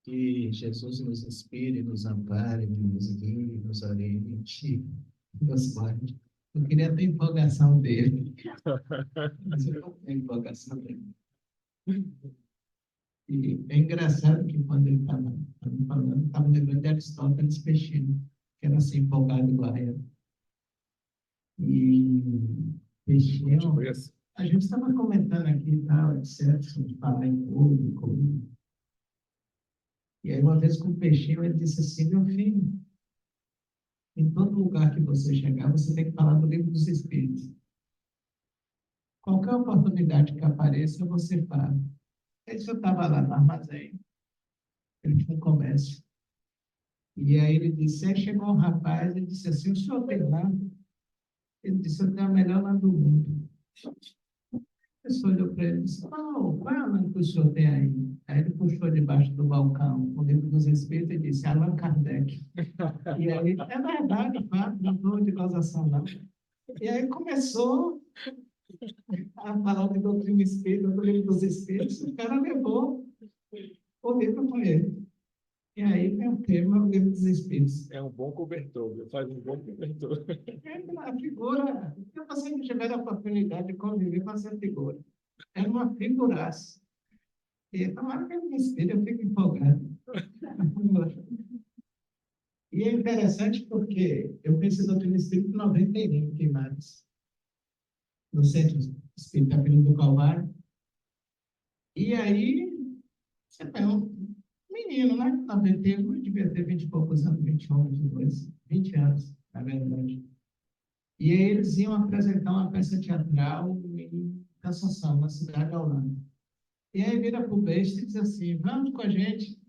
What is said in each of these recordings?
Que Jesus nos inspire, nos ampare, nos guie, nos oriente, nos guarde. Eu queria ter a empolgação dele, mas eu não tenho a empolgação dele. E é engraçado que quando ele estava falando, estava lembrando de Aristóteles Peixinho, que era assim empolgado igual a ele. E Peixinho, a gente estava comentando aqui e tal, etc., de falar em público. E aí, uma vez com o Peixinho, ele disse assim: meu filho, em todo lugar que você chegar, você tem que falar do livro dos Espíritos. Qualquer oportunidade que apareça, você fala. Aí eu estava lá no armazém, ele tinha um comércio. E aí ele disse, aí chegou um rapaz e disse assim, o senhor tem lá? Ele disse, eu tenho a melhor lá do mundo. A pessoa olhou para ele e disse, qual é a lã que o senhor tem aí? Aí ele puxou debaixo do balcão o livro dos Espíritos e disse, Allan Kardec. E aí, é verdade, fato, não estou de gozação, não. E aí começou a falar de doutrina espírita, do livro dos Espíritos, o cara levou o livro com ele. E aí tem o tema, o livro dos Espíritos. É um bom cobertor, faz um bom cobertor. É uma figura, se você não tiver a oportunidade de conviver com essa figura, é uma figuraça. E tomara que ele me inspire, eu fico empolgado. E é interessante porque eu conheci a doutrina espírita em 91, em Queimados, no Centro Espírita Filho do Calvário. E aí, você tem um menino, né? 91, eu devia ter 20 e poucos anos, 21, 22, 20 anos, na verdade. E aí eles iam apresentar uma peça teatral em Cassação, na cidade da Holanda. E aí vira para o besta e diz assim, vamos com a gente,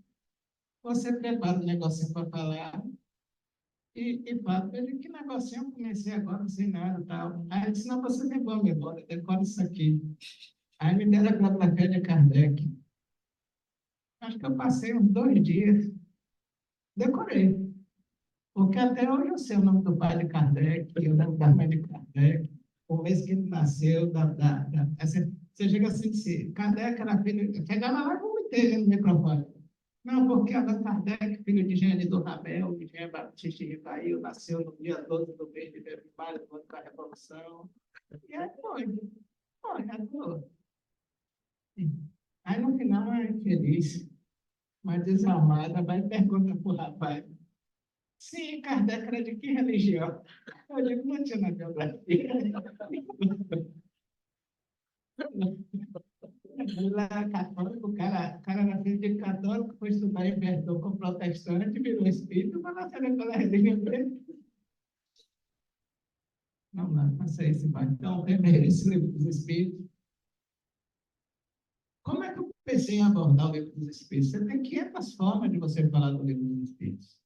você prepara um negocinho para falar, e fala, ele, que negocinho, eu comecei agora sem nada e tal. Aí ele disse, não, você tem boa memória, decora isso aqui. Aí me deram a biografia de Kardec. Acho que eu passei uns 2 dias, decorei. Porque até hoje eu sei o nome do pai de Kardec, o nome da mãe de Kardec, o mês que ele nasceu, você chega assim, se Kardec era filho, chegava lá e vomitei no microfone. Não, porque Allan Kardec, filho de Jeane do Rabel, de Jean Baptiste Rivail, nasceu no dia 12 do mês de fevereiro, do ano da Revolução. E aí foi, atuou. Aí no final é infeliz, mas desalmada, vai e pergunta para o rapaz. Sim, Kardec era de que religião? Eu digo, não tinha na biografia. Ele era católico, o cara era filho de católico, foi estudar e invertou com protestante, virou espírito, mas não sabia qual era a religião dele. Não, não, faça isso, pai. Então, primeiro, esse livro dos espíritos. Como é que eu pensei em abordar o livro dos espíritos? Você tem 500 formas de você falar do livro dos espíritos.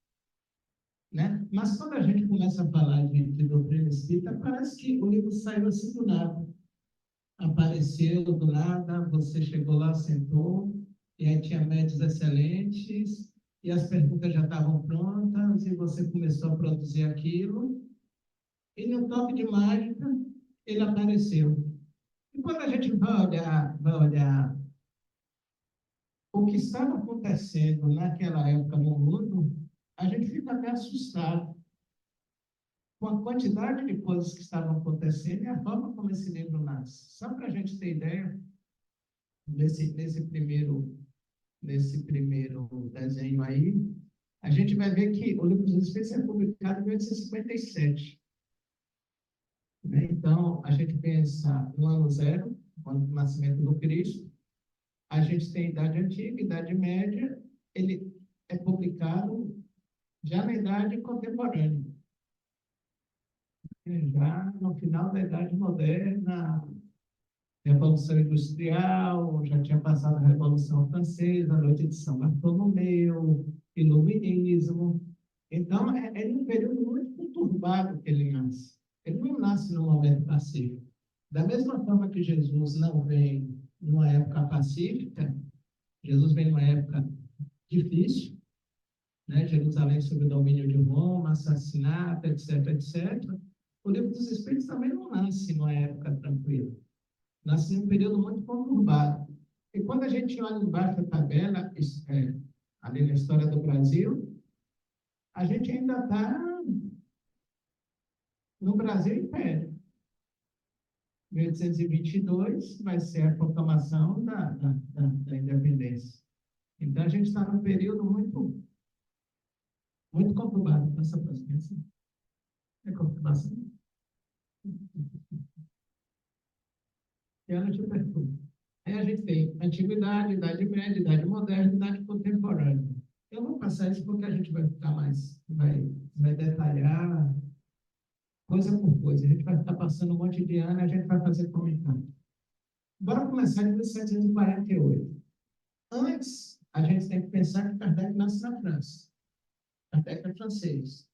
Né? Mas quando a gente começa a falar de doutrina espírita, parece que o livro saiu assim do nada. Apareceu do nada, você chegou lá, sentou, e aí tinha médios excelentes, e as perguntas já estavam prontas, e você começou a produzir aquilo, e no toque de mágica, ele apareceu. E quando a gente vai olhar o que estava acontecendo naquela época no mundo, a gente fica até assustado com a quantidade de coisas que estavam acontecendo e a forma como esse livro nasce. Só para a gente ter ideia, nesse primeiro desenho aí, a gente vai ver que o Livro dos Espíritos é publicado em 1857. Né? Então, a gente pensa no ano zero, quando o nascimento do Cristo, a gente tem Idade Antiga, Idade Média, ele é publicado já na Idade Contemporânea. Já no final da Idade Moderna, Revolução Industrial, já tinha passado a Revolução Francesa, a Noite de São Bartolomeu, Iluminismo. Então, é um período muito conturbado que ele nasce. Ele não nasce num momento pacífico. Da mesma forma que Jesus não vem numa época pacífica, Jesus vem numa época difícil, né? Jerusalém sob o domínio de Roma, assassinato, etc., etc. O Livro dos Espíritos também não nasce numa época tranquila. Nasce em um período muito conturbado. E quando a gente olha embaixo da tabela, ali na história do Brasil, a gente ainda está no Brasil Império. 1822 vai ser a proclamação da independência. Então, a gente está num período muito conturbado nessa prosperidade. É conturbação. Que ano te perturba. Aí a gente tem antiguidade, idade média, idade moderna, idade contemporânea. Eu vou passar isso porque a gente vai ficar vai detalhar coisa por coisa. A gente vai estar passando um monte de ano e a gente vai fazer comentário. Bora começar em 1748. Antes, a gente tem que pensar que Kardec nasce na França. Kardec é francês.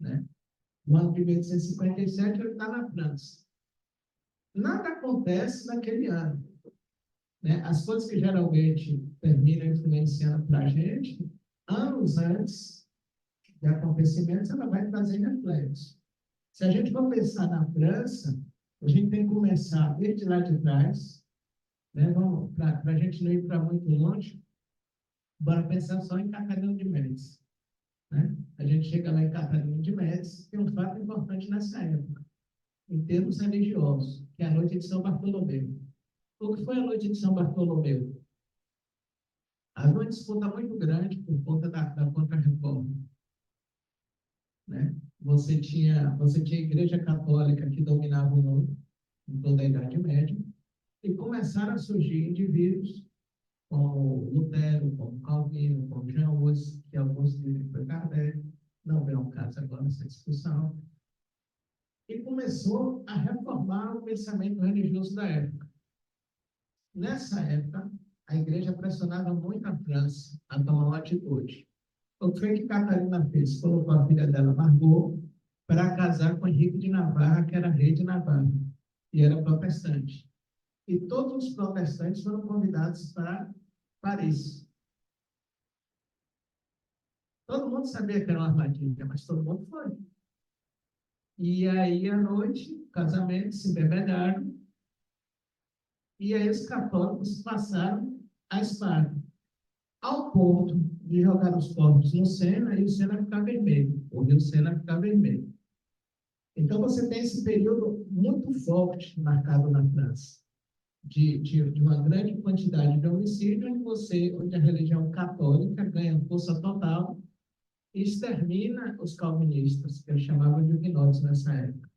Né? No ano de 1857, ele está na França. Nada acontece naquele ano. Né? As coisas que geralmente terminam influenciando para a gente, anos antes de acontecimentos, ela vai trazer reflexo. Se a gente for pensar na França, a gente tem que começar desde lá de trás, né? Para a gente não ir para muito longe, bora pensar só em Catarina de Médici. Né? A gente chega lá em Catarina de Médici, tem um fato importante nessa época, em termos religiosos, que é a noite de São Bartolomeu. O que foi a noite de São Bartolomeu? Havia uma disputa muito grande por conta da Contra-Reforma. Né? Você tinha a Igreja Católica que dominava o mundo, em toda a Idade Média, e começaram a surgir indivíduos como Lutero, como Calvino, como Jean Hus, que alguns dizem que foi Kardec, não vem ao caso agora nessa discussão, e começou a reformar o pensamento religioso da época. Nessa época, a igreja pressionava muito a França a tomar uma atitude. O que foi que Catarina fez? Colocou a filha dela, Margot, para casar com Henrique de Navarra, que era rei de Navarra, e era protestante. E todos os protestantes foram convidados para Paris. Todo mundo sabia que era uma armadilha, mas todo mundo foi. E aí, à noite, casamento, se bebedaram, e aí os católicos passaram a espada, ao ponto de jogar os corpos no Sena e o Sena ficar vermelho, o rio Sena ficar vermelho. Então, você tem esse período muito forte marcado na França, de uma grande quantidade de homicídio, onde a religião católica ganha força total e extermina os calvinistas, que eles chamavam de huguenotes nessa época.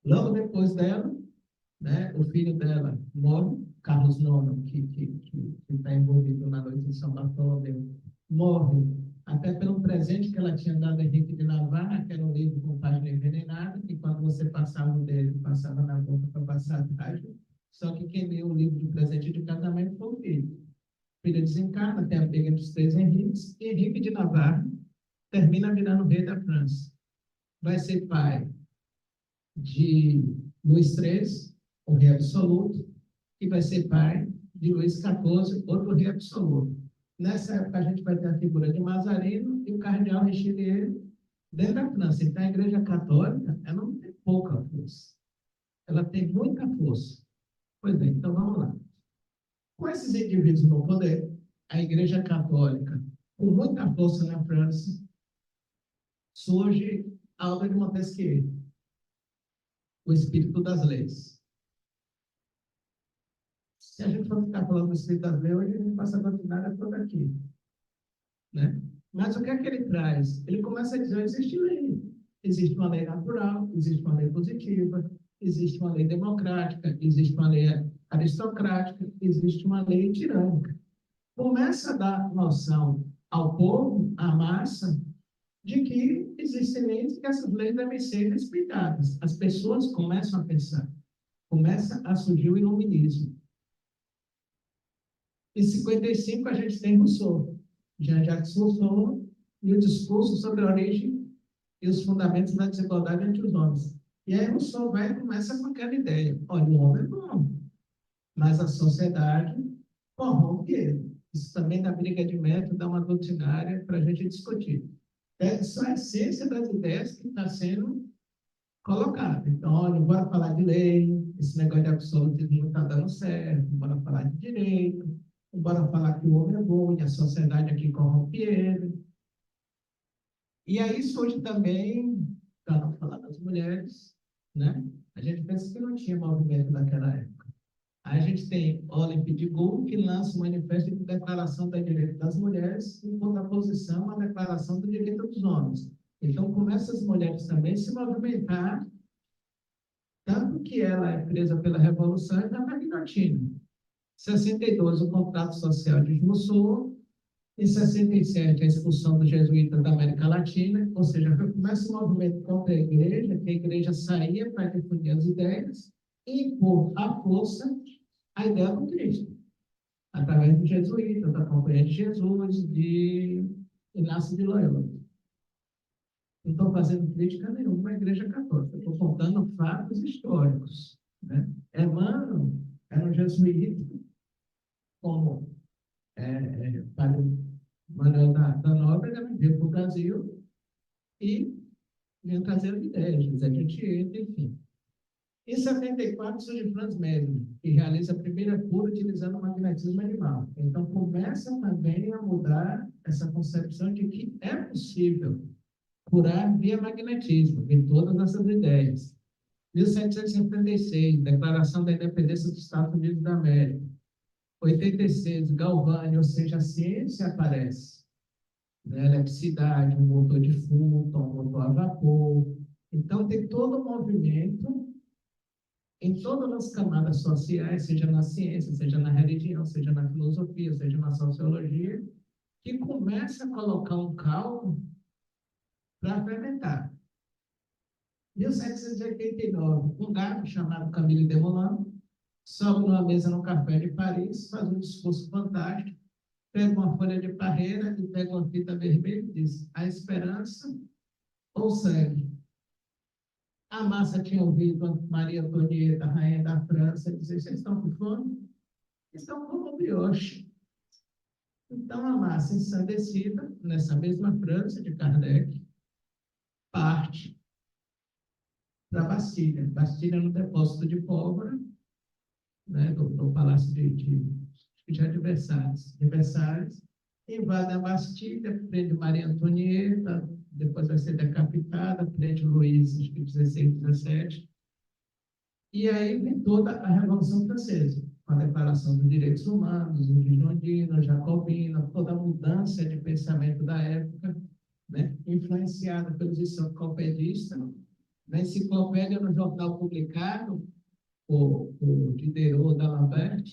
Logo depois dela, né, o filho dela morre, Carlos IX, que está envolvido na noite de São Bartolomeu, morre, até pelo presente que ela tinha dado a Henrique de Navarra, que era um livro com página envenenada, que quando você passava o dedo, passava na boca para passar a página, só que quem deu o livro de presente de casamento foi o filho. O filho desencarna, tem a briga dos três Henriques, e Henrique de Navarra termina virando rei da França. Vai ser pai de Luís XIII, o rei absoluto, e vai ser pai de Luís XIV, outro rei absoluto. Nessa época, a gente vai ter a figura de Mazarino e o cardeal Richelieu dentro da França. Então, a Igreja Católica, ela não tem pouca força. Ela tem muita força. Pois bem, então vamos lá. Com esses indivíduos no poder, a Igreja Católica, com muita força na França, surge Albert de Montesquieu, o espírito das leis. Se a gente for ficar falando do espírito das leis, hoje a gente passa a doutrinária toda aqui. Né? Mas o que é que ele traz? Ele começa a dizer, existe lei. Existe uma lei natural, existe uma lei positiva, existe uma lei democrática, existe uma lei aristocrática, existe uma lei tirânica. Começa a dar noção ao povo, à massa, de que existem leis e que essas leis devem ser respeitadas. As pessoas começam a pensar, começa a surgir o iluminismo. Em 55, a gente tem Rousseau, Jean-Jacques Rousseau, e o discurso sobre a origem e os fundamentos da desigualdade entre os homens. E aí Rousseau vai e começa com aquela ideia, olha, o homem é bom, mas a sociedade corrompe ele. Isso também dá briga de método, dá uma doutrinária para a gente discutir. Essa é a essência das ideias que está sendo colocada. Então, olha, bora falar de lei, esse negócio de absolutismo não está dando certo, bora falar de direito, Bora falar que o homem é bom e a sociedade aqui corrompe ele. E aí surge também, para não falar das mulheres, né? A gente pensa que não tinha movimento naquela época. A gente tem Olympe de Gouges, que lança um manifesto de declaração do direito das mulheres, em contraposição à declaração do direito dos homens. Então, começam as mulheres também a se movimentar, tanto que ela é presa pela Revolução e da América Latina. Em 62, o contrato social desmoçou. Em 67, a expulsão dos jesuítas da América Latina, ou seja, começa um movimento contra a igreja saía para difundir as ideias e impor à força a ideia do Cristo, através dos jesuítas, da Companhia de Jesus, de Inácio de Loyola. Não estou fazendo crítica nenhuma à Igreja Católica, estou contando fatos históricos. Né? Emmanuel era um jesuíta, como Padre Manuel da Nóbrega, veio para o Brasil e vinha trazer ideias, José de Anchieta, enfim. Em 74, surge Franz Mesmer, que realiza a primeira cura utilizando o magnetismo animal. Então, começa também a mudar essa concepção de que é possível curar via magnetismo, em todas essas ideias. 1776, Declaração da Independência dos Estados Unidos da América. 86, Galvani, ou seja, a ciência aparece. Né? Eletricidade, um motor de Fulton, um motor a vapor. Então, tem todo o movimento em todas as camadas sociais, seja na ciência, seja na religião, seja na filosofia, seja na sociologia, que começa a colocar um caldo para fermentar. 1789, um gato chamado Camille Desmoulins sobe numa mesa no café de Paris, faz um discurso fantástico, pega uma folha de parreira e pega uma fita vermelha e diz: a esperança ou sangue. A massa tinha ouvido Maria Antonieta, rainha da França, dizer: vocês estão com fome? Estão com brioche. Então, a massa ensandecida, nessa mesma França de Kardec, parte para Bastilha. Bastilha é no depósito de pólvora, né, do Palácio de Versalhes, invade a Bastilha, prende Maria Antonieta, depois vai ser decapitada, prende Luís, acho que 16, 17, e aí vem toda a Revolução Francesa, com a Declaração dos Direitos Humanos, o Girondino, Jacobina, toda a mudança de pensamento da época, né, influenciada pelos enciclopedistas. Na enciclopédia, no jornal publicado, o Diderot d'Alembert,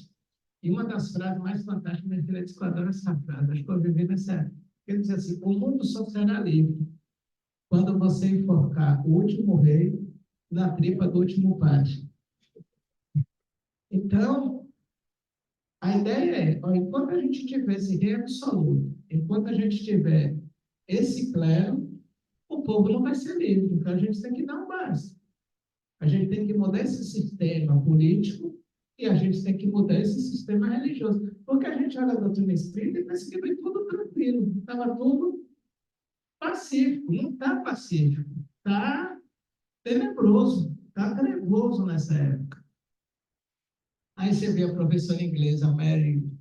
e uma das frases mais fantásticas, minha filha disse que eu adoro essa frase, acho que eu vivi nessa época. Ele diz assim: o mundo só será livre quando você enforcar o último rei na tripa do último padre. Então, a ideia é, ó, enquanto a gente tiver esse rei absoluto, enquanto a gente tiver esse clero, o povo não vai ser livre. Então, a gente tem que dar um básico. A gente tem que mudar esse sistema político e a gente tem que mudar esse sistema religioso. Porque a gente olha a doutrina espírita e pensa que vai tudo tranquilo, estava tudo pacífico. Não está pacífico, está tenebroso nessa época. Aí você vê a professora inglesa Mary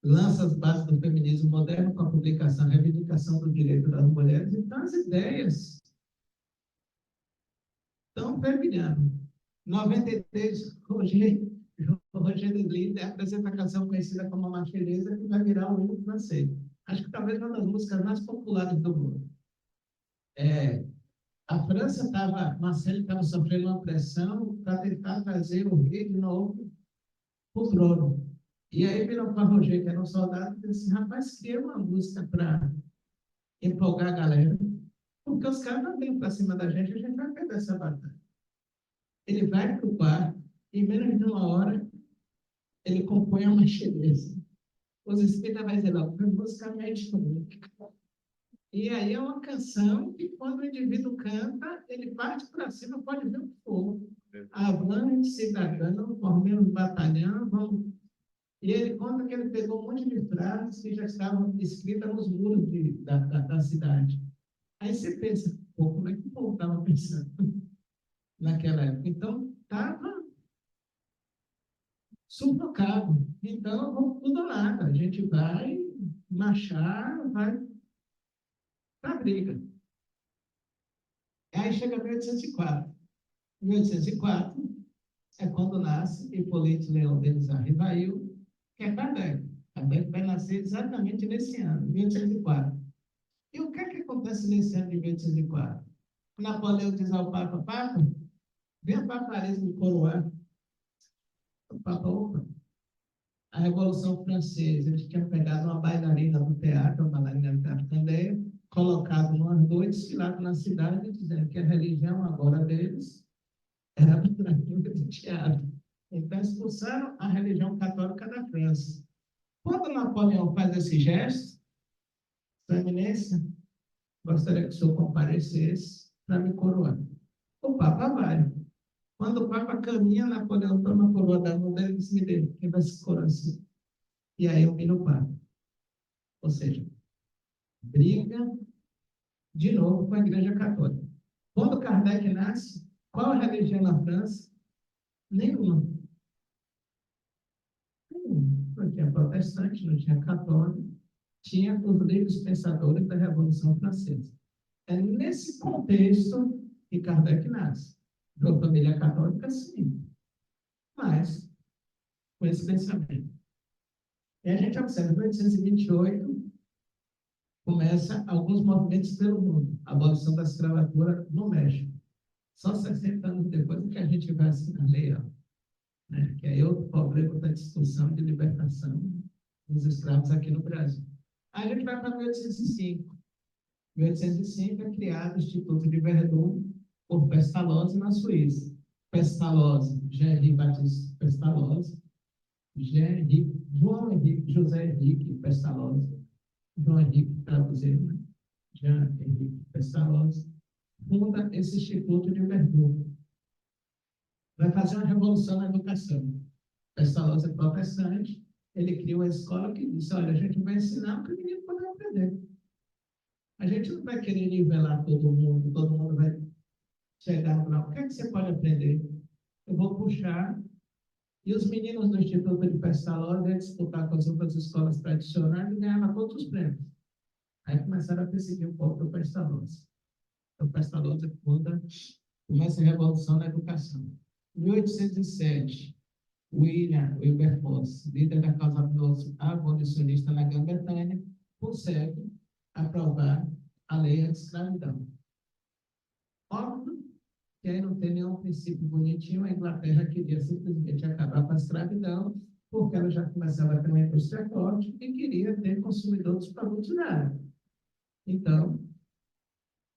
lança as bases do feminismo moderno com a publicação Reivindicação do Direito das Mulheres. Então, as ideias estão fervilhando. 93, Rogério Linde apresenta a canção conhecida como a Marselhesa, que vai virar o hino francês. Acho que talvez uma das músicas mais populares do mundo. A França estava, Marcelo estava sofrendo uma pressão para tentar trazer o rei de novo para o trono. E aí virou para Roger, que era um soldado, e disse assim: rapaz, cria uma música para empolgar a galera, porque os caras não vêm para cima da gente, a gente vai perder essa batalha. Ele vai para o quarto, e em menos de uma hora, ele compõe uma cheleza. Os espíritas vão dizer lá, foi musicalmente única. E aí é uma canção que, quando o indivíduo canta, ele parte para cima, pode ver o fogo. Avante, cidadão, formemos batalhão, vamos. E ele conta que ele pegou um monte de frases que já estavam escritas nos muros da cidade. Aí você pensa, pô, como é que o povo estava pensando naquela época? Então, estava sufocado. Então, vamos tudo ou nada. A gente vai marchar, vai para a briga. Aí chega 1804. 1804 é quando nasce Hipólito Leão Denis Rivail, que é Kardec. Kardec vai nascer exatamente nesse ano, 1804. E o que é que acontece nesse ano de 1804? Napoleão diz ao Papa, Papa, venha para Paris me coroar. O Papa, opa, a Revolução Francesa, eles tinham pegado uma bailarina do teatro, uma bailarina do teatro Candeia, colocado numa rua e desfilado na cidade, dizendo que a religião agora deles era a bailarina do teatro. Então, expulsaram a religião católica da França. Quando Napoleão faz esse gesto, Sua Eminência, gostaria que o senhor comparecesse para me coroar. O Papa vai. Quando o Papa caminha, Napoleão toma a coroa da mão dele e diz, me dê, quem vai se coroar assim? E aí eu viro o Papa. Ou seja, briga de novo com a Igreja Católica. Quando Kardec nasce, qual a religião na França? Nenhuma. Não tinha protestante, não tinha católico, tinha os livres pensadores da Revolução Francesa. É nesse contexto que Kardec nasce. De uma família católica, sim, mas com esse pensamento. E a gente observa, em 1828, começa alguns movimentos pelo mundo. A abolição da escravatura no México. Só 60 anos depois que a gente vai assinar a lei, né? Que é outro problema da discussão de libertação dos escravos aqui no Brasil. Aí a gente vai para 1805. Em 1805 é criado o Instituto de Verdun por Pestalozzi na Suíça. Pestalozzi, Jean-Henri Baptiste Pestalozzi, João Henrique, José Henrique Pestalozzi, João Henrique traduzido, né? Jean Henrique Pestalozzi, funda esse Instituto de Verdun. Vai fazer uma revolução na educação. Pestalozzi é protestante, ele cria uma escola que diz, olha, a gente vai ensinar para o menino poder aprender. A gente não vai querer nivelar todo mundo vai chegar para o que é que você pode aprender? Eu vou puxar, e os meninos do Instituto de Pestalozzi iam disputar com as outras escolas tradicionais e ganhavam todos os prêmios. Aí começaram a perseguir um pouco o Pestalozzi. O Pestalozzi começa a revolução na educação. Em 1807, Wilberforce, líder da causa abolicionista na Grã-Bretanha, consegue aprovar a lei anti-escravidão. Óbvio que aí não tem nenhum princípio bonitinho, a Inglaterra queria simplesmente acabar com a escravidão, porque ela já começava a ter uma indústria forte e queria ter consumidores para produtos da área. Então,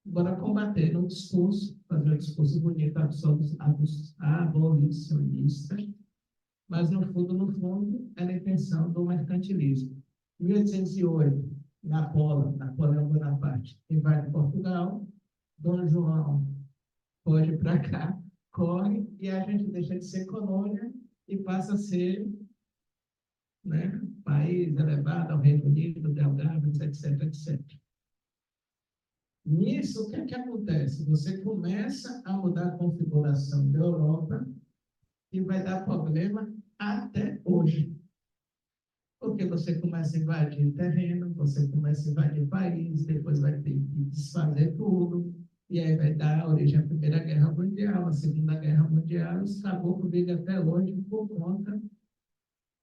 bora combater no discurso, fazer um discurso bonito, abolicionista, mas no fundo, era a intenção do mercantilismo. Em 1808, Napoleão Bonaparte invade Portugal, Dom João pode ir para cá, corre, e a gente deixa de ser colônia e passa a ser, né, país elevado ao Reino Unido, Delgado, etc, etc. Nisso, o que é que acontece? Você começa a mudar a configuração da Europa e vai dar problema até hoje. Porque você começa a invadir terreno, você começa a invadir país, depois vai ter que desfazer tudo, e aí vai dar origem à Primeira Guerra Mundial, à Segunda Guerra Mundial, e os caboclos vivem até hoje por conta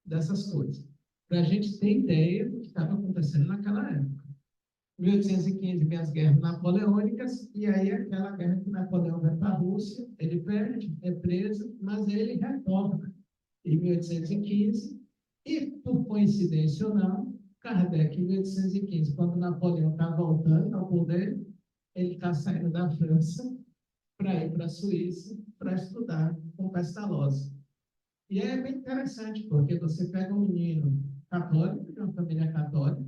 dessas coisas. Para a gente ter ideia do que estava acontecendo naquela época. Em 1815 vem as guerras napoleônicas, e aí aquela guerra que Napoleão vai para a Rússia, ele perde, é preso, mas ele retorna em 1815, e por coincidência ou não, Kardec, em 1815, quando Napoleão está voltando ao poder, ele está saindo da França para ir para a Suíça para estudar com Pestalozzi. E é bem interessante, porque você pega um menino católico, de uma família católica,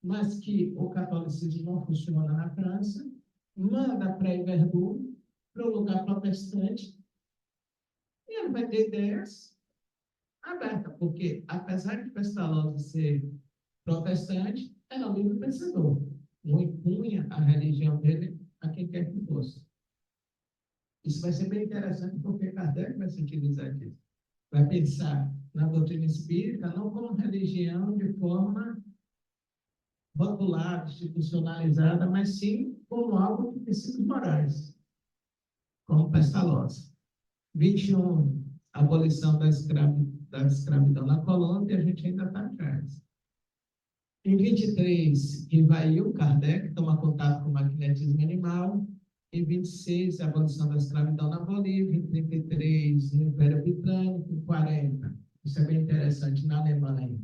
mas que o catolicismo não funciona na França, manda para Verdun, para o lugar protestante, e ele vai ter ideias abertas, porque, apesar de Pestalozzi ser protestante, era um livre pensador, não impunha a religião dele a quem quer que fosse. Isso vai ser bem interessante, porque Kardec vai se utilizar disso. vai pensar na doutrina espírita não como religião de forma rotulada, institucionalizada, mas sim como algo de princípios morais, como Pestalozzi. 21, abolição da escravidão na Colômbia, a gente ainda está atrás. Em 23, Rivail, Kardec, toma contato com o magnetismo animal. Em 26, a abolição da escravidão na Bolívia. Em 33, no Império Britânico. Em 40, isso é bem interessante, na Alemanha,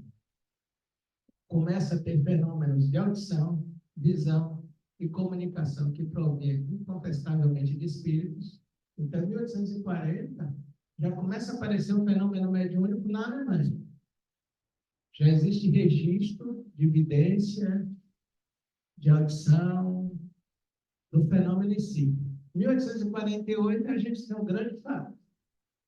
começa a ter fenômenos de audição, visão e comunicação que provêm incontestavelmente de espíritos. Então, em 1840, já começa a aparecer um fenômeno mediúnico na Alemanha. Já existe registro de evidência, de audição, do fenômeno em si. Em 1848, a gente tem um grande fato,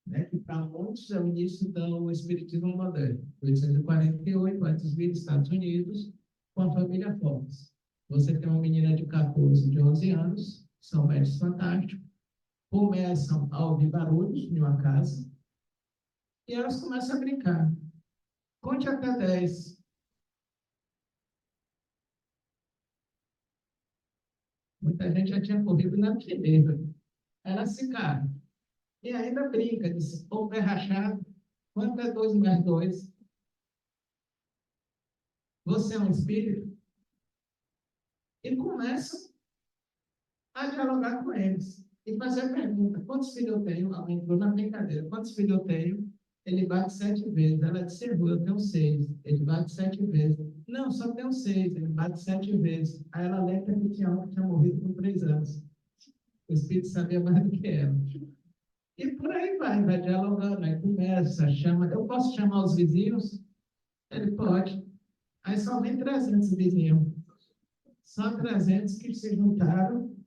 né, que para muitos é o início do espiritismo moderno. Em 1848, antes vir Estados Unidos, com a família Fox. Você tem uma menina de 14, de 11 anos, são médicos fantásticos, começam a ouvir barulhos em uma casa, e elas começam a brincar. Conte até 10. Muita gente já tinha corrido na primeira. Ela se cala. E ainda brinca, diz, o pé rachado, quanto é 2 mais 2? Você é um espírito? E começam a dialogar com eles. E fazer a pergunta, quantos filhos eu tenho? Ela entrou na brincadeira. Quantos filhos eu tenho? Ele bate 7 vezes. Ela disse, eu tenho 6. Ele bate 7 vezes. Não, só tenho 6. Ele bate 7 vezes. Aí ela lembra que tinha um que tinha morrido com 3 anos. O espírito sabia mais do que ela. E por aí vai dialogando, aí começa, chama. Eu posso chamar os vizinhos? Ele pode. Aí só vem 300 vizinhos. Só 300 que se juntaram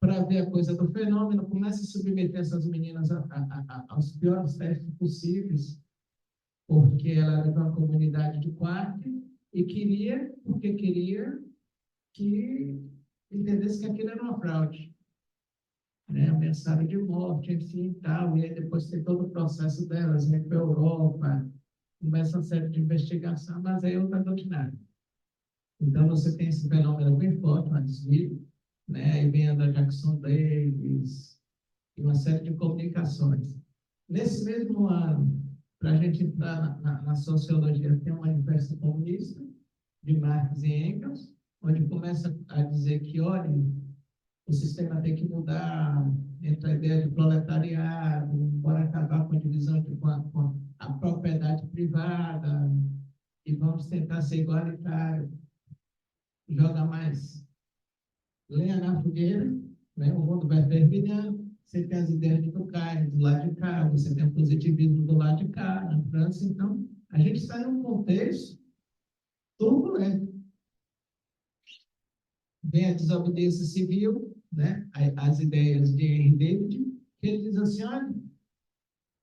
para ver a coisa do fenômeno, começa a submeter essas meninas aos piores testes possíveis, porque ela era de uma comunidade de quarto e porque queria que entendesse que aquilo era uma fraude, né? Ameaçaram de morte, enfim, e tal, e aí depois tem todo o processo delas, vem para a Europa, começa uma série de investigação, mas aí é outra doutrinária. Então, você tem esse fenômeno bem forte, uma desvio, né? Aí vem a da Jackson Davis, e uma série de comunicações. Nesse mesmo ano, para a gente entrar na sociologia, tem um manifesto comunista, de Marx e Engels, onde começa a dizer que, olha, o sistema tem que mudar, entra a ideia de proletariado, bora acabar com a divisão com a propriedade privada, e vamos tentar ser igualitário. Joga mais lenha na fogueira, né? O mundo vai fervilhando, você tem as ideias de Durkheim do lado de cá, você tem o positivismo do lado de cá, na França, então a gente está em um contexto turbulento. Vem a desobediência civil, né? As ideias de Henry David, que ele diz assim, olha,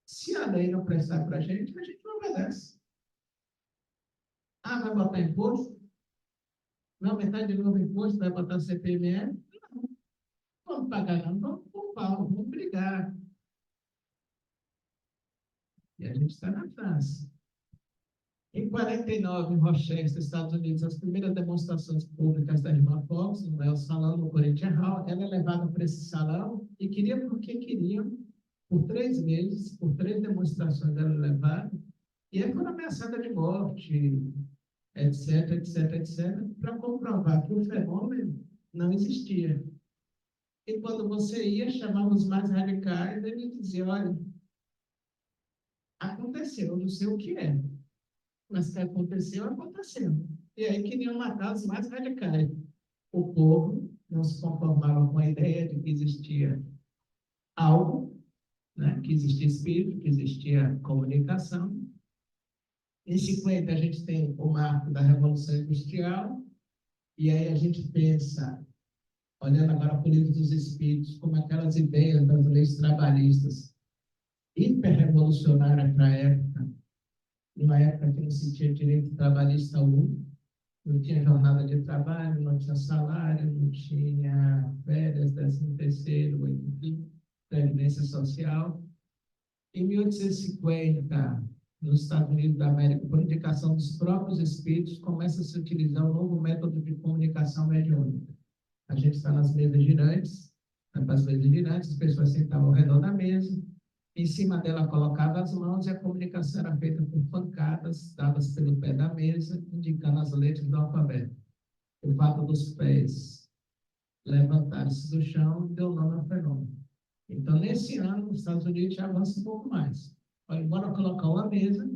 se a lei não prestar para a gente não obedece. Ah, vai botar imposto? Não, metade de novo imposto, vai botar CPMF? Não, vamos pagar não, vamos por pau, vamos brigar. E a gente está na França. Em 49, em Rochester, Estados Unidos, as primeiras demonstrações públicas da irmã Fox, no salão do Corinthians Hall, ela é levada para esse salão e queria porque queriam, por 3 meses, por 3 demonstrações ela é levada, e aí foi ameaçada de morte, etc, etc, etc, para comprovar que o fenômeno não existia. E quando você ia, chamava os mais radicais, ele dizia, olha, aconteceu, não sei o que é, mas que aconteceu, aconteceu. E aí queriam matar os mais radicais. O povo não se conformava com a ideia de que existia algo, né? Que existia espírito, que existia comunicação. Em 50, a gente tem o marco da Revolução Industrial, e aí a gente pensa, olhando agora para o livro dos Espíritos, como aquelas ideias das leis trabalhistas hiper-revolucionárias para a época, numa época que não se tinha direito trabalhista algum, não tinha jornada de trabalho, não tinha salário, não tinha férias, 13º, enfim, previdência social. Em 1850, nos Estados Unidos da América, por indicação dos próprios espíritos, começa a se utilizar um novo método de comunicação mediúnica. A gente está nas mesas girantes, nas mesas girantes, as pessoas sentavam ao redor da mesa, em cima dela colocava as mãos e a comunicação era feita por pancadas dadas pelo pé da mesa, indicando as letras do alfabeto. O fato dos pés levantarem-se do chão deu nome ao fenômeno. Então, nesse ano, os Estados Unidos já avança um pouco mais. Bora colocar uma mesa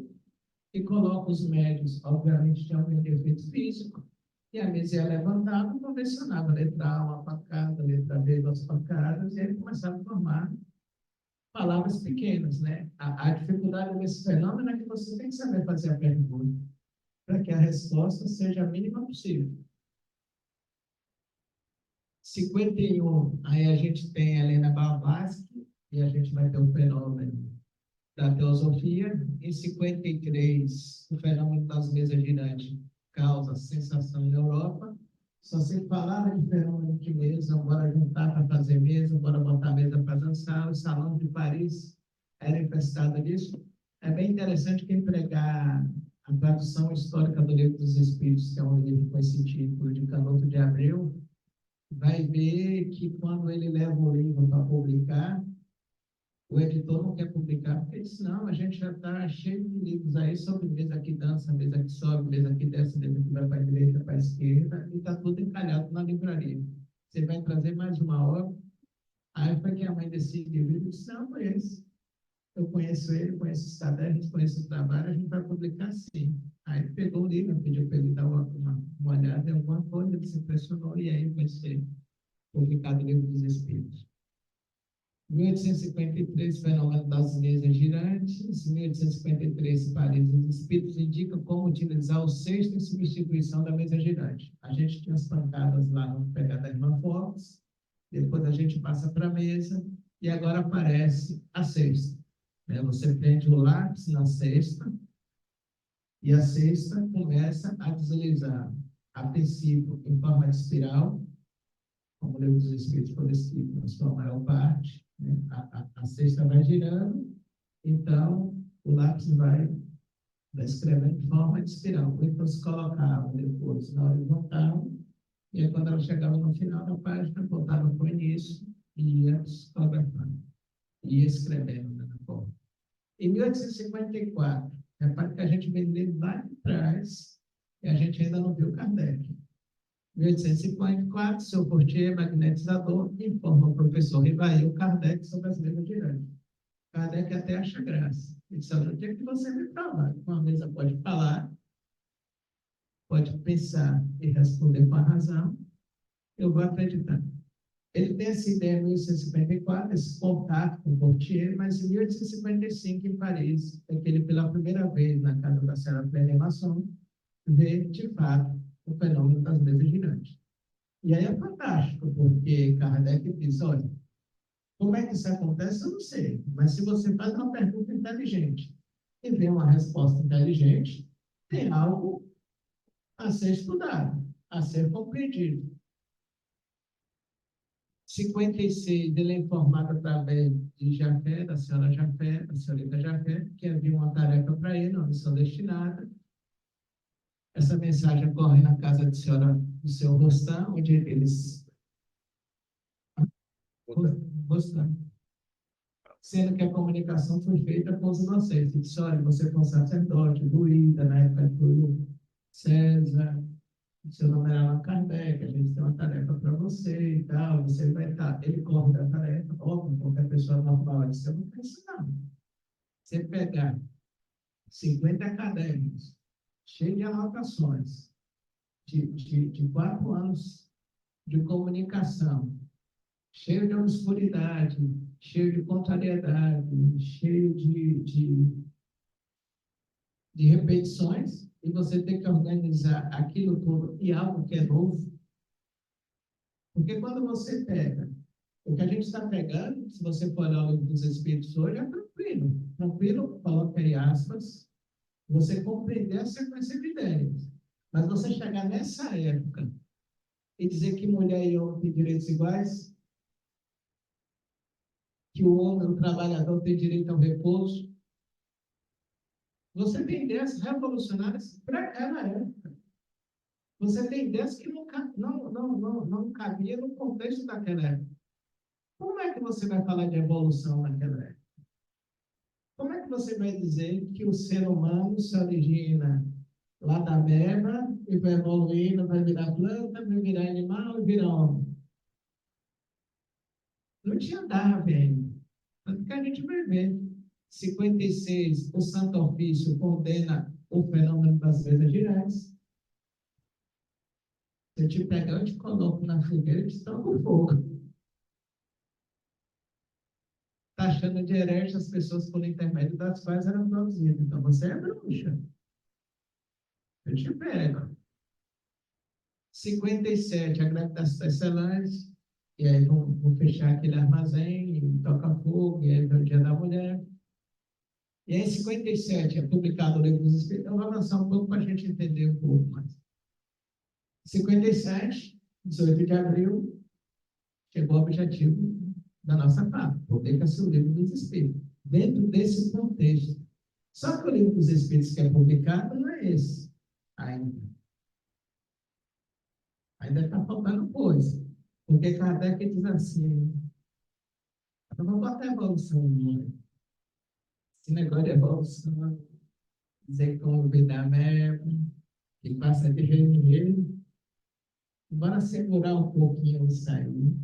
e coloca os médios, obviamente, tinha um efeito físico, e a mesa ia levantada e convencionava letra A, uma pancada, letra B, duas pancadas, e aí começava a formar palavras pequenas, né? A dificuldade desse fenômeno é que você tem que saber fazer a pergunta para que a resposta seja a mínima possível. 51, aí a gente tem a Helena Blavatsky, e a gente vai ter o fenômeno da teosofia. Em 53, o fenômeno das mesas girantes causa sensação na Europa. Só se falava de fenômeno de mesa, bora juntar para fazer mesa, bora botar a mesa para dançar. O Salão de Paris era infestado disso. É bem interessante que empregar a tradução histórica do Livro dos Espíritos, que é um livro com esse título, de Canuto de Abreu, vai ver que quando ele leva o livro para publicar, o editor não quer publicar, porque diz, não, a gente já está cheio de livros aí sobre mesa que dança, mesa que sobe, mesa que desce, mesa que vai para a direita, para a esquerda, e está tudo encalhado na livraria. Você vai trazer mais uma obra? Aí foi que a mãe decidiu, e disse, não, conheço. Eu conheço ele, conheço os cadernos, conheço o trabalho, a gente vai publicar sim. Aí ele pegou o livro, pediu para ele dar uma olhada em alguma coisa, ele se impressionou, e aí vai ser publicado o Livro dos Espíritos. 1853, fenômeno das mesas girantes. 1853, Paris, os espíritos indicam como utilizar o cesto em substituição da mesa girante. A gente tinha as pancadas lá no pegar da irmã Fox, depois a gente passa para a mesa, e agora aparece a cesta. Você prende o lápis na cesta, e a cesta começa a deslizar, a princípio, em forma de espiral, como o Livro dos Espíritos foi escrito na sua maior parte, né? A cesta vai girando, então o lápis vai escrevendo de forma de espiral. Então se colocava depois na horizontal, e aí, quando ela chegava no final da página, voltava para o início e ia psicografando, ia escrevendo da forma. Em 1854, repare que a gente vem lá de trás e a gente ainda não viu Kardec. 1854, seu portier magnetizador informa o professor Rivail Kardec sobre as mesas girantes. Kardec até acha graça. Ele disse, no dia que você me falar, uma mesa pode falar, pode pensar e responder com a razão, eu vou acreditar. Ele tem essa ideia em 1854, esse contato com o portier, mas em 1855, em Paris, é que ele, pela primeira vez, na casa da senhora Plena Masson, vê, de fato, o fenômeno das mesas girantes. E aí é fantástico, porque Kardec diz, olha, como é que isso acontece? Eu não sei, mas se você faz uma pergunta inteligente e vê uma resposta inteligente, tem algo a ser estudado, a ser compreendido. 56, ele é informado através de Jafé, da senhora Jafé, da senhorita Jafé, que havia uma tarefa para ele, uma missão destinada. Essa mensagem ocorre na casa de senhora, do seu Rostam, onde eles... Rostam. Sendo que a comunicação foi feita com os inocentes. Disse, olha, você foi um sacerdote, Luída, na época foi César, seu nome era Allan Kardec, a gente tem uma tarefa para você e tal, você vai estar. Ele corre da tarefa, óbvio, qualquer pessoa normal, você não pensa não. Você pegar 50 cadernos, cheios de anotações, de 4 anos de comunicação, cheio de obscuridade, cheio de contrariedade, cheio de repetições, e você tem que organizar aquilo tudo e algo que é novo. Porque quando você pega, o que a gente está pegando, se você for olhar o Livro dos Espíritos hoje, é tranquilo. Tranquilo, coloca aí aspas, você compreender a sequência de ideias. Mas você chegar nessa época e dizer que mulher e homem têm direitos iguais, que o homem, o trabalhador, tem direito ao repouso. Você tem ideias revolucionárias para aquela época. Você tem ideias que não cabia no contexto daquela época. Como é que você vai falar de evolução naquela época? Como é que você vai dizer que o ser humano se origina lá da ameba e vai evoluindo, vai virar planta, vai virar animal e virar homem? Não tinha Darwin ainda. Tanto que a gente vai ver. 56, o Santo Ofício condena o fenômeno das mesas girais. Se eu te pegar, eu te coloco na fogueira e te toco fogo. Taxando de herege as pessoas por intermédio das quais eram produzidas. Então, você é bruxa. Eu te pego. 57, a greve das tecelãs, e aí vão fechar aquele armazém, e toca fogo, e aí vem o Dia da Mulher. E aí, em 57, é publicado o Livro dos Espíritos. Eu vou avançar um pouco para a gente entender um pouco mais. 57, 18 de abril, chegou o objetivo da nossa parte, publica-se o Livro dos Espíritos. Dentro desse contexto. Só que o Livro dos Espíritos que é publicado não é esse ainda. Ainda está faltando coisa. Porque Kardec diz assim, eu vou botar evolução, né? Esse negócio de evolução, dizer que como vida mesmo, que passa de reino em reino, bora segurar um pouquinho isso aí,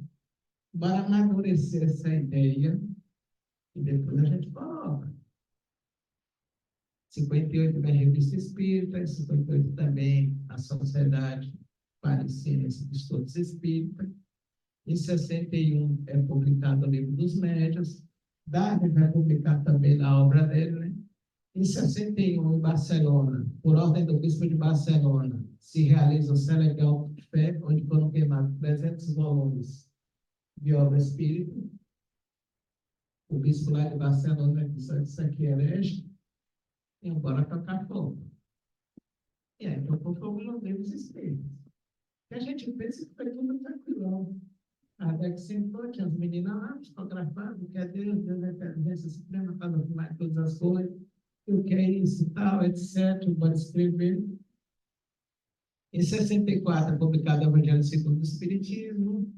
bora amadurecer essa ideia, e depois a gente coloca. 58 da Revista Espírita, 58 também a Sociedade Parecida de Estudos Espírita. Em 61 é publicado o Livro dos Médiuns. Darwin vai publicar também na obra dele, né? Em 61, em Barcelona, por ordem do bispo de Barcelona, se realiza o célebre auto de fé, onde foram queimados 300 volumes de obra espírita. O bispo lá de Barcelona disse: isso aqui é herege, e bora tocar fogo. E aí tocou fogo nos livros espíritos. E a gente pensa que foi tudo tranquilo. Kardec sentou, tinha as meninas lá, fotografadas, o que é Deus, Deus é a inteligência suprema, faz afirmar todas as coisas, e o que é isso e tal, etc. Bora escrever. Em 64, é publicado o Evangelho segundo o Espiritismo.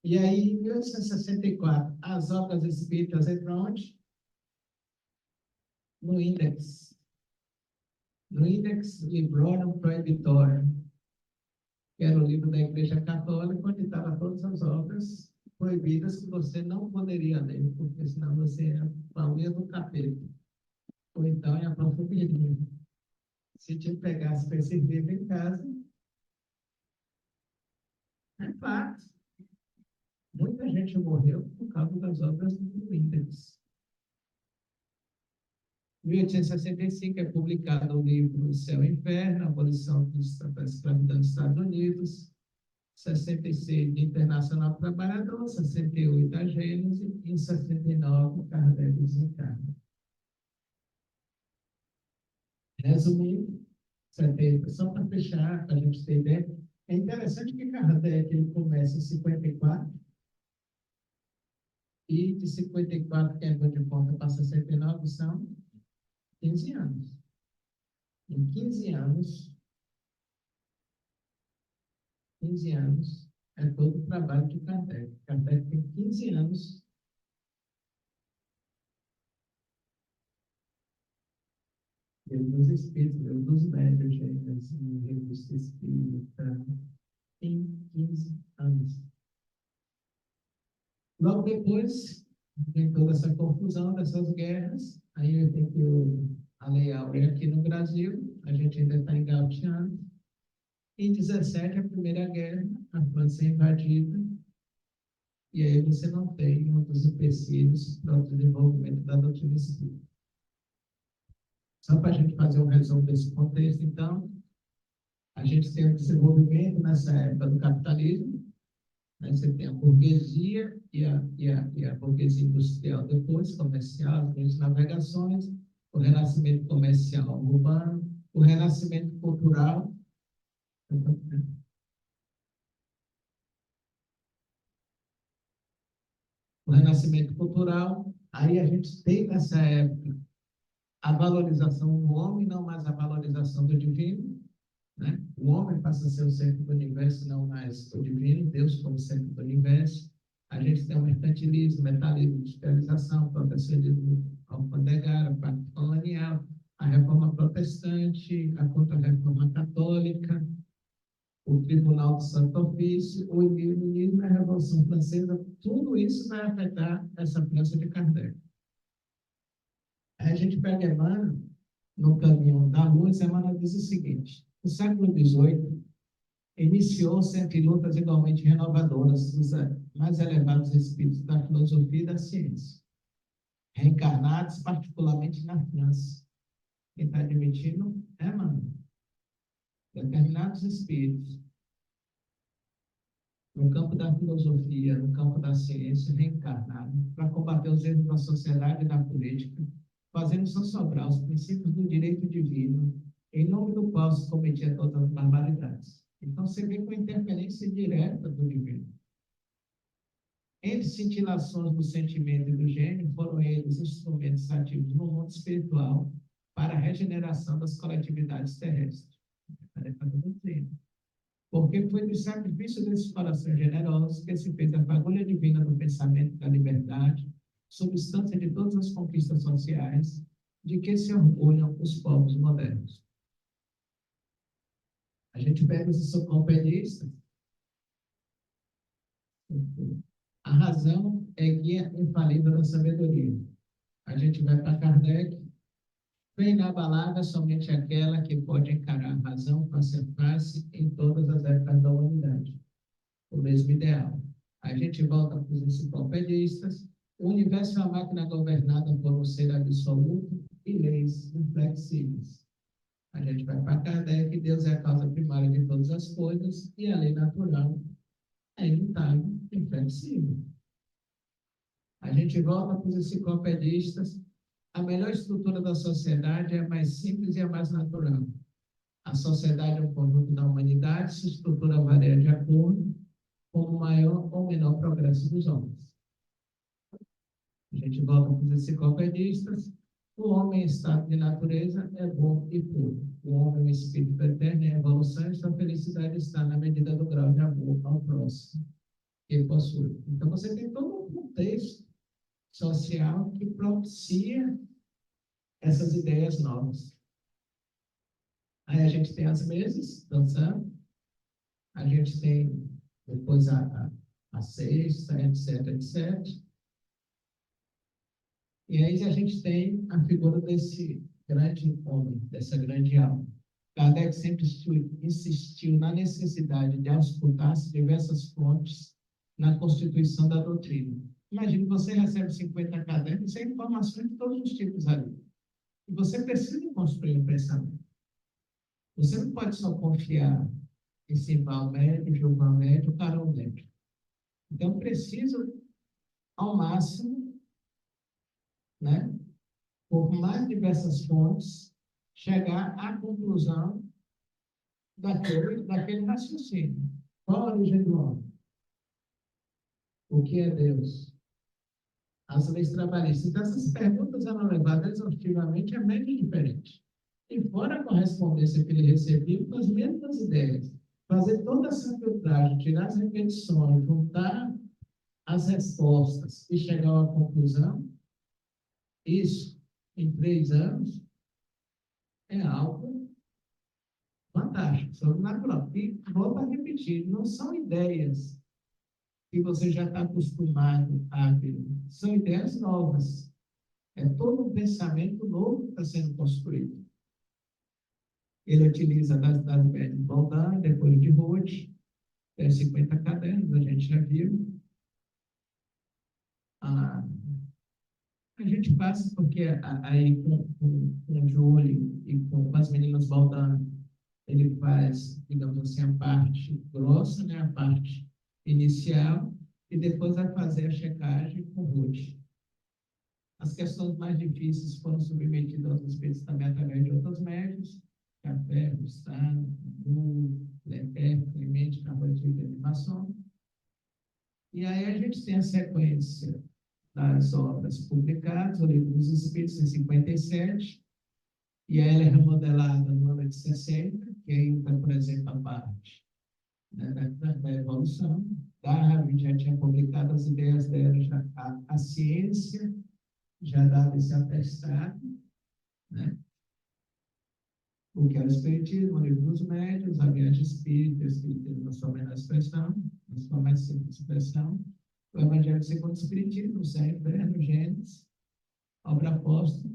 E aí, em 1864, as obras espíritas entram onde? No Index. No Index Librorum Prohibitorum, que era o livro da Igreja Católica, onde estavam todas as obras proibidas que você não poderia ler, porque senão você ia para a unha do capeta, ou então ia para o fogueirinho. Se te pegasse com esse livro em casa, é fato. Muita gente morreu por causa das obras do Index. Em 1865 é publicado o livro Céu e Inferno, a abolição da escravidão nos Estados Unidos. 66, de Internacional Trabalhador, 68, a Gênese, e em 69, Kardec desencarna. Resumindo, 70, só para fechar, para a gente ter ideia, é interessante que Kardec ele começa em 54, e de 54, que é de conta, para 69, são 15 anos. Em 15 anos, é todo o trabalho de Kardec. Kardec tem 15 anos Livro dos Espíritos, Livro dos Médiuns, Revista Espírita, em 15 anos. Logo depois, tem toda essa confusão dessas guerras, aí eu tenho que a Lei Áurea aqui no Brasil, a gente ainda está engateando. Em 17, a Primeira Guerra, a França é invadida, e aí você não tem um dos empecilhos para o desenvolvimento da doutrina espírita. Só para a gente fazer um resumo desse contexto, então, a gente tem um desenvolvimento nessa época do capitalismo, né? Você tem a burguesia e a burguesia industrial depois, comercial, as grandes navegações, o renascimento comercial urbano, o renascimento cultural. o renascimento cultural. Aí a gente tem, nessa época, a valorização do homem, não mais a valorização do divino, né? O homem passa a ser o centro do universo, não mais o divino, Deus como centro do universo. A gente tem o mercantilismo, metalismo, industrialização, protecionismo alfandegário, pacto colonial, a reforma protestante, a contra-reforma católica, o Tribunal de Santo Ofício, o iluminismo e a Revolução Francesa. Tudo isso vai afetar essa França de Kardec. Aí a gente pega Emmanuel no caminho da luz. Emmanuel diz o seguinte: no século XVIII, iniciou-se entre lutas igualmente renovadoras dos mais elevados espíritos da filosofia e da ciência, reencarnados particularmente na França. Quem está admitindo é Emmanuel. Determinados espíritos, no campo da filosofia, no campo da ciência, reencarnados para combater os erros da sociedade e da política, fazendo só sobrar os princípios do direito divino, em nome do qual se cometia todas as barbaridades. Então, você vê com a interferência direta do divino. Entre cintilações do sentimento e do gênio, foram eles instrumentos ativos no mundo espiritual para a regeneração das coletividades terrestres. Porque foi do sacrifício desses corações generosos que se fez a fagulha divina do pensamento da liberdade, substância de todas as conquistas sociais, de que se orgulham os povos modernos. A gente pega os enciclopedistas. A razão é guia infalível da sabedoria. A gente vai para Kardec. Vem na balada somente aquela que pode encarar a razão face a face em todas as épocas da humanidade. O mesmo ideal. A gente volta para os enciclopedistas. O universo é uma máquina governada por um ser absoluto e leis inflexíveis. A gente vai para Kardec, Deus é a causa primária de todas as coisas e a lei natural é imutável, inflexível. A gente volta para os enciclopedistas. A melhor estrutura da sociedade é a mais simples e a mais natural. A sociedade é um conjunto da humanidade, sua estrutura varia de acordo com o maior ou menor progresso dos homens. A gente volta para os enciclopedistas. O homem em estado de natureza é bom e puro. O homem é um espírito eterno em evolução e sua felicidade está na medida do grau de amor ao próximo que ele possui. Então, você tem todo um contexto social que propicia essas ideias novas. Aí a gente tem as mesas dançando, a gente tem depois a sexta, etc, etc. E aí a gente tem a figura desse grande homem, dessa grande alma. Kardec sempre insistiu na necessidade de auscultar diversas fontes na constituição da doutrina. Imagine, você recebe 50 cadernos, sem informações de todos os tipos ali. E você precisa construir um pensamento. Você não pode só confiar em Simval médio, Gilvan médio, Carol médio. Então, precisa, ao máximo, né, por mais diversas fontes, chegar à conclusão daquele raciocínio. Qual a origem do homem? O que é Deus? As leis trabalhistas. Então, essas perguntas eram levadas exaustivamente a meios diferentes. E fora a correspondência que ele recebia com as mesmas ideias. Fazer toda essa filtragem, tirar as repetições, juntar as respostas e chegar a uma conclusão, isso, em 3 anos, é algo fantástico, sobrenatural. E volto a repetir, não são ideias que você já está acostumado a ver, são ideias novas. É todo um pensamento novo que está sendo construído. Ele utiliza das médias de Baldin, depois de Roth, 50 cadernos, a gente já viu. A gente passa porque aí com o Júlio e com as meninas Baldin, ele faz, digamos assim, a parte grossa, né, a parte inicial, e depois vai fazer a checagem com Roth. As questões mais difíceis foram submetidas aos espíritos também através de outros médios, Café, Gustavo, Leclerc, Clemente, Carvalho de Animação. E aí a gente tem a sequência das obras publicadas, o Livro dos Espíritos, em 57, e ela é remodelada no ano de 60, que aí entra, por exemplo, a parte, né, da evolução. Darwin já tinha publicado as ideias dela, já, a ciência já dava esse atestado, né? O que é o Espiritismo, o Livro dos Médiuns, a Viagem Espírita, o Espiritismo na sua menor expressão, na sua mais simples expressão, o Evangelho segundo o Espiritismo, sempre, no Gênesis, obra apóstola.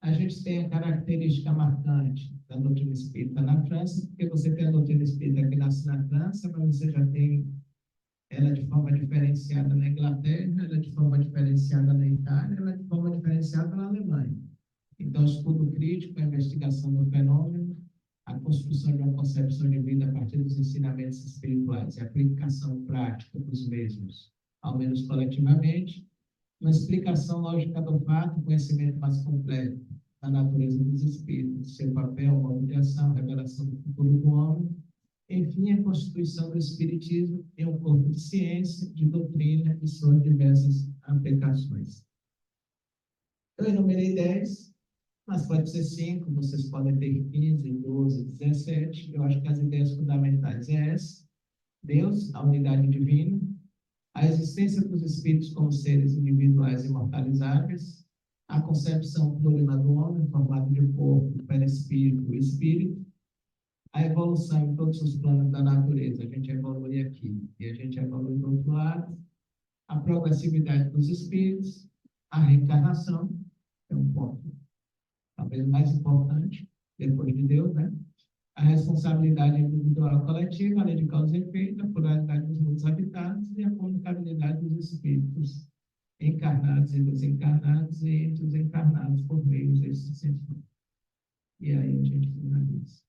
A gente tem a característica marcante da doutrina espírita na França, porque você tem a doutrina espírita que nasce na França, mas você já tem ela de forma diferenciada na Inglaterra, ela de forma diferenciada na Itália, ela de forma diferenciada na Alemanha. Então, o estudo crítico, a investigação do fenômeno, a construção de uma concepção de vida a partir dos ensinamentos espirituais e a aplicação prática dos mesmos, ao menos coletivamente, uma explicação lógica do fato, conhecimento mais completo da natureza dos espíritos, seu papel, modo de ação, revelação do futuro do homem, enfim, a constituição do espiritismo em um corpo de ciência, de doutrina e suas diversas aplicações. Eu enumerei 10, mas pode ser 5, vocês podem ter 15, 12, 17. Eu acho que as ideias fundamentais é essa: Deus, a unidade divina, a existência dos espíritos como seres individuais imortalizáveis, a concepção plurima do homem, formado de corpo, perispírito e espírito, a evolução em todos os planos da natureza. A gente evolui aqui e a gente evolui do outro lado, a progressividade dos espíritos, a reencarnação, é um ponto talvez mais importante, depois de Deus, né? A responsabilidade individual coletiva, a lei de causa e efeito, a pluralidade dos mundos habitados e a comunicabilidade dos espíritos encarnados e desencarnados e entre os encarnados por meio desse sentido. E aí a gente finaliza.